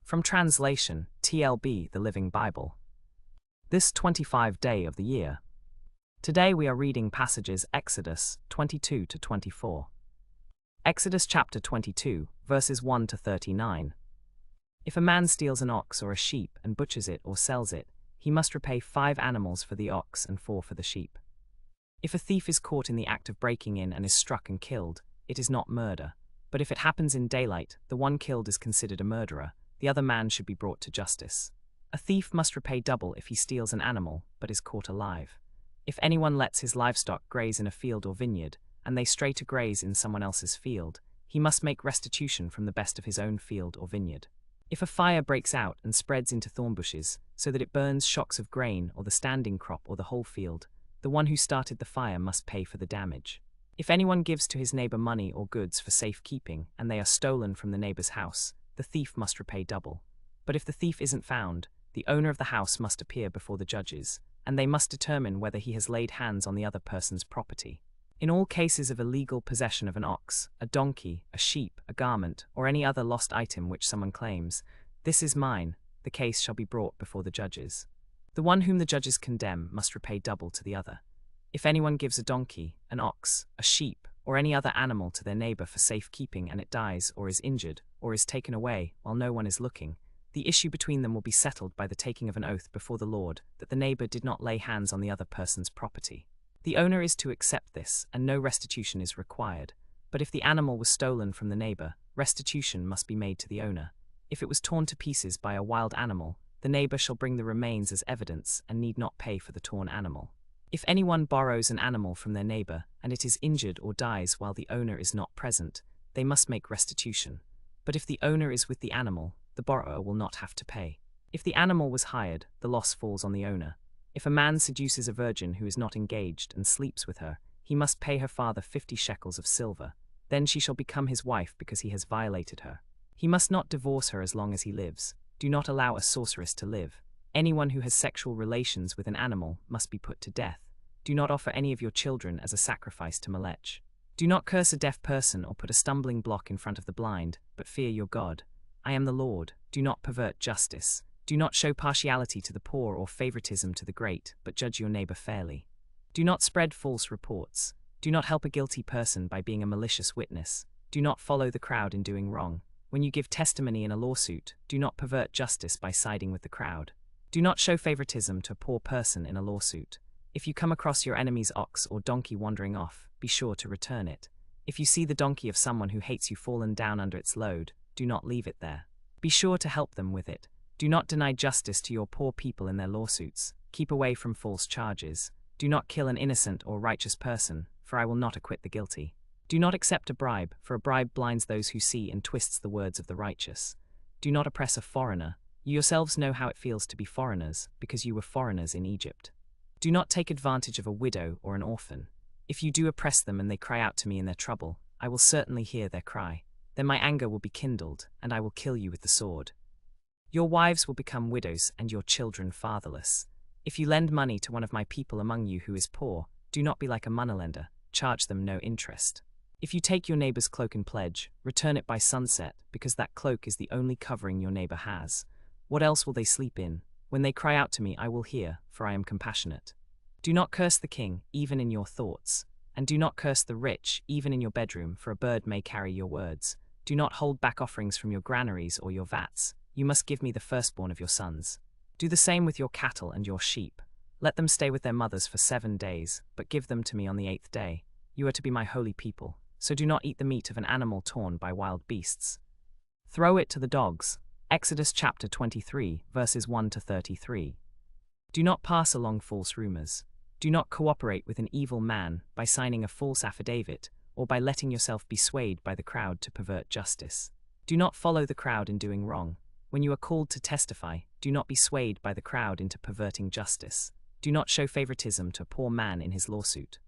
From translation, TLB, the Living Bible. This 25th day of the year. Today we are reading passages Exodus 22 to 24. Exodus chapter 22, verses 1 to 39. If a man steals an ox or a sheep and butchers it or sells it, he must repay 5 animals for the ox and 4 for the sheep. If a thief is caught in the act of breaking in and is struck and killed, it is not murder. But if it happens in daylight, the one killed is considered a murderer. The other man should be brought to justice. A thief must repay double if he steals an animal, but is caught alive. If anyone lets his livestock graze in a field or vineyard, and they stray to graze in someone else's field, he must make restitution from the best of his own field or vineyard. If a fire breaks out and spreads into thorn bushes, so that it burns shocks of grain or the standing crop or the whole field, the one who started the fire must pay for the damage. If anyone gives to his neighbor money or goods for safekeeping, and they are stolen from the neighbor's house, the thief must repay double. But if the thief isn't found, the owner of the house must appear before the judges, and they must determine whether he has laid hands on the other person's property. In all cases of illegal possession of an ox, a donkey, a sheep, a garment, or any other lost item which someone claims, "This is mine," the case shall be brought before the judges. The one whom the judges condemn must repay double to the other. If anyone gives a donkey, an ox, a sheep, or any other animal to their neighbor for safekeeping and it dies or is injured or is taken away while no one is looking, the issue between them will be settled by the taking of an oath before the Lord that the neighbor did not lay hands on the other person's property. The owner is to accept this, and no restitution is required. But if the animal was stolen from the neighbor, restitution must be made to the owner. If it was torn to pieces by a wild animal, the neighbor shall bring the remains as evidence and need not pay for the torn animal. If anyone borrows an animal from their neighbor, and it is injured or dies while the owner is not present, they must make restitution. But if the owner is with the animal, the borrower will not have to pay. If the animal was hired, the loss falls on the owner. If a man seduces a virgin who is not engaged and sleeps with her, he must pay her father 50 shekels of silver. Then she shall become his wife because he has violated her. He must not divorce her as long as he lives. Do not allow a sorceress to live. Anyone who has sexual relations with an animal must be put to death. Do not offer any of your children as a sacrifice to Molech. Do not curse a deaf person or put a stumbling block in front of the blind, but fear your God. I am the Lord. Do not pervert justice. Do not show partiality to the poor or favoritism to the great, but judge your neighbor fairly. Do not spread false reports. Do not help a guilty person by being a malicious witness. Do not follow the crowd in doing wrong. When you give testimony in a lawsuit, do not pervert justice by siding with the crowd. Do not show favoritism to a poor person in a lawsuit. If you come across your enemy's ox or donkey wandering off, be sure to return it. If you see the donkey of someone who hates you fallen down under its load, do not leave it there. Be sure to help them with it. Do not deny justice to your poor people in their lawsuits. Keep away from false charges. Do not kill an innocent or righteous person, for I will not acquit the guilty. Do not accept a bribe, for a bribe blinds those who see and twists the words of the righteous. Do not oppress a foreigner. You yourselves know how it feels to be foreigners, because you were foreigners in Egypt. Do not take advantage of a widow or an orphan. If you do oppress them and they cry out to me in their trouble, I will certainly hear their cry. Then my anger will be kindled, and I will kill you with the sword. Your wives will become widows and your children fatherless. If you lend money to one of my people among you who is poor, do not be like a moneylender. Charge them no interest. If you take your neighbor's cloak in pledge, return it by sunset, because that cloak is the only covering your neighbor has. What else will they sleep in? When they cry out to me, I will hear, for I am compassionate. Do not curse the king, even in your thoughts. And do not curse the rich, even in your bedroom, for a bird may carry your words. Do not hold back offerings from your granaries or your vats. You must give me the firstborn of your sons. Do the same with your cattle and your sheep. Let them stay with their mothers for 7 days, but give them to me on the 8th day. You are to be my holy people, so do not eat the meat of an animal torn by wild beasts. Throw it to the dogs. Exodus chapter 23, verses 1 to 33. Do not pass along false rumors. Do not cooperate with an evil man by signing a false affidavit, or by letting yourself be swayed by the crowd to pervert justice. Do not follow the crowd in doing wrong. When you are called to testify, do not be swayed by the crowd into perverting justice. Do not show favoritism to a poor man in his lawsuit.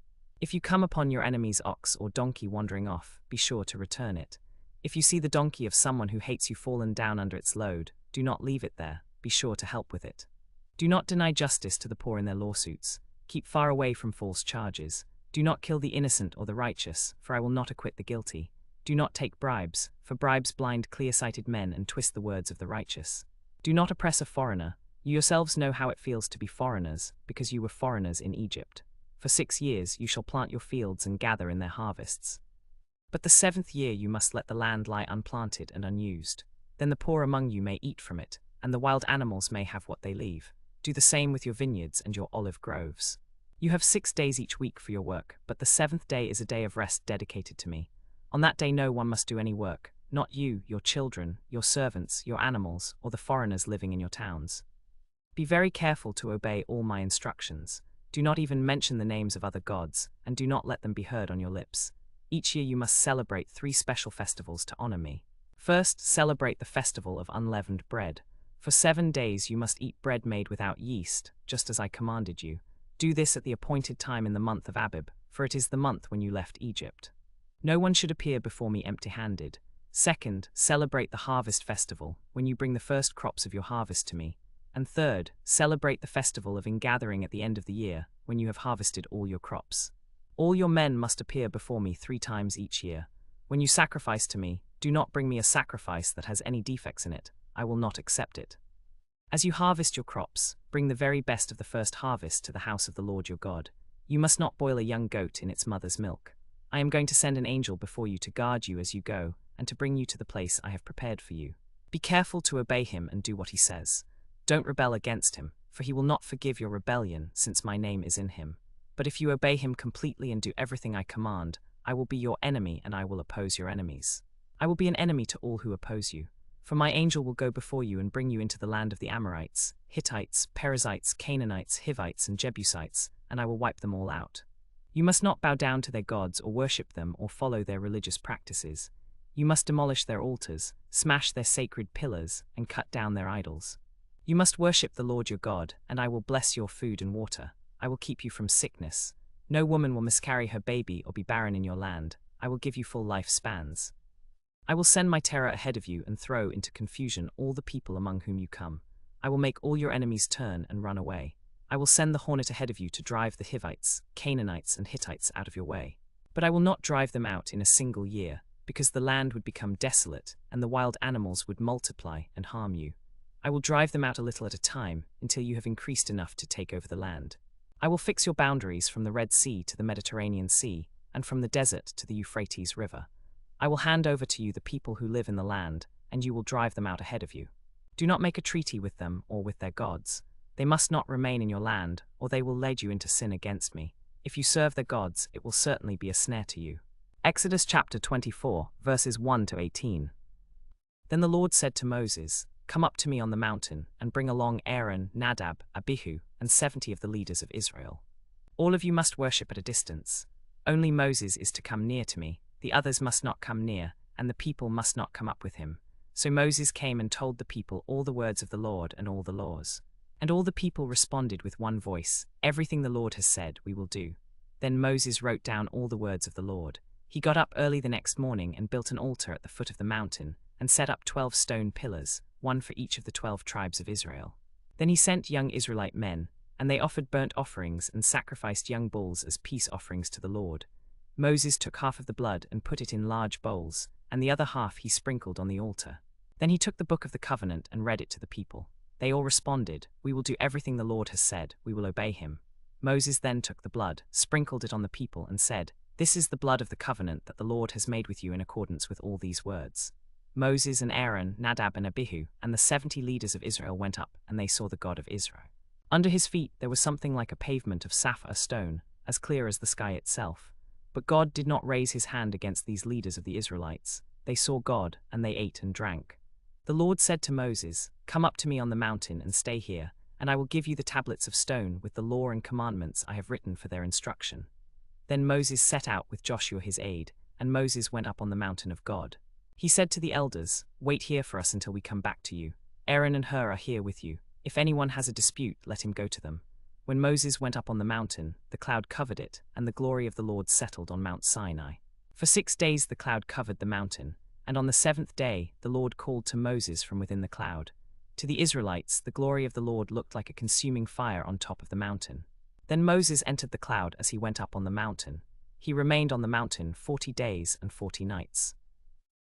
If you come upon your enemy's ox or donkey wandering off, be sure to return it. If you see the donkey of someone who hates you fallen down under its load, do not leave it there. Be sure to help with it. Do not deny justice to the poor in their lawsuits. Keep far away from false charges. Do not kill the innocent or the righteous, for I will not acquit the guilty. Do not take bribes, for bribes blind clear-sighted men and twist the words of the righteous. Do not oppress a foreigner. You yourselves know how it feels to be foreigners, because you were foreigners in Egypt. For 6 years you shall plant your fields and gather in their harvests. But the 7th year you must let the land lie unplanted and unused. Then the poor among you may eat from it, and the wild animals may have what they leave. Do the same with your vineyards and your olive groves. You have 6 days each week for your work, but the 7th day is a day of rest dedicated to me. On that day no one must do any work, not you, your children, your servants, your animals, or the foreigners living in your towns. Be very careful to obey all my instructions. Do not even mention the names of other gods, and do not let them be heard on your lips. Each year you must celebrate 3 special festivals to honor me. First, celebrate the festival of unleavened bread. For 7 days you must eat bread made without yeast, just as I commanded you. Do this at the appointed time in the month of Abib, for it is the month when you left Egypt. No one should appear before me empty-handed. Second, celebrate the harvest festival, when you bring the first crops of your harvest to me. And third, celebrate the festival of ingathering at the end of the year, when you have harvested all your crops. All your men must appear before me 3 times each year. When you sacrifice to me, do not bring me a sacrifice that has any defects in it. I will not accept it. As you harvest your crops, bring the very best of the first harvest to the house of the Lord your God. You must not boil a young goat in its mother's milk. I am going to send an angel before you to guard you as you go, and to bring you to the place I have prepared for you. Be careful to obey him and do what he says. Don't rebel against him, for he will not forgive your rebellion, since my name is in him. But if you obey him completely and do everything I command, I will be your enemy and I will oppose your enemies. I will be an enemy to all who oppose you. For my angel will go before you and bring you into the land of the Amorites, Hittites, Perizzites, Canaanites, Hivites, and Jebusites, and I will wipe them all out. You must not bow down to their gods or worship them or follow their religious practices. You must demolish their altars, smash their sacred pillars, and cut down their idols. You must worship the Lord your God, and I will bless your food and water. I will keep you from sickness. No woman will miscarry her baby or be barren in your land. I will give you full life spans. I will send my terror ahead of you and throw into confusion all the people among whom you come. I will make all your enemies turn and run away. I will send the hornet ahead of you to drive the Hivites, Canaanites, and Hittites out of your way. But I will not drive them out in a single year, because the land would become desolate, and the wild animals would multiply and harm you. I will drive them out a little at a time, until you have increased enough to take over the land. I will fix your boundaries from the Red Sea to the Mediterranean Sea, and from the desert to the Euphrates River. I will hand over to you the people who live in the land, and you will drive them out ahead of you. Do not make a treaty with them or with their gods. They must not remain in your land, or they will lead you into sin against me. If you serve their gods, it will certainly be a snare to you. Exodus chapter 24, verses 1 to 18. Then the Lord said to Moses, "Come up to me on the mountain, and bring along Aaron, Nadab, Abihu, and 70 of the leaders of Israel. All of you must worship at a distance. Only Moses is to come near to me, the others must not come near, and the people must not come up with him." So Moses came and told the people all the words of the Lord and all the laws. And all the people responded with one voice, "Everything the Lord has said, we will do." Then Moses wrote down all the words of the Lord. He got up early the next morning and built an altar at the foot of the mountain, and set up 12 stone pillars, one for each of the 12 tribes of Israel. Then he sent young Israelite men, and they offered burnt offerings and sacrificed young bulls as peace offerings to the Lord. Moses took half of the blood and put it in large bowls, and the other half he sprinkled on the altar. Then he took the book of the covenant and read it to the people. They all responded, "We will do everything the Lord has said, we will obey him." Moses then took the blood, sprinkled it on the people, and said, "This is the blood of the covenant that the Lord has made with you in accordance with all these words." Moses and Aaron, Nadab and Abihu, and the 70 leaders of Israel went up, and they saw the God of Israel. Under his feet there was something like a pavement of sapphire stone, as clear as the sky itself. But God did not raise his hand against these leaders of the Israelites. They saw God, and they ate and drank. The Lord said to Moses, "Come up to me on the mountain and stay here, and I will give you the tablets of stone with the law and commandments I have written for their instruction." Then Moses set out with Joshua his aide, and Moses went up on the mountain of God. He said to the elders, "Wait here for us until we come back to you. Aaron and Hur are here with you. If anyone has a dispute, let him go to them." When Moses went up on the mountain, the cloud covered it, and the glory of the Lord settled on Mount Sinai. For 6 days the cloud covered the mountain, and on the 7th day the Lord called to Moses from within the cloud. To the Israelites, the glory of the Lord looked like a consuming fire on top of the mountain. Then Moses entered the cloud as he went up on the mountain. He remained on the mountain 40 days and 40 nights.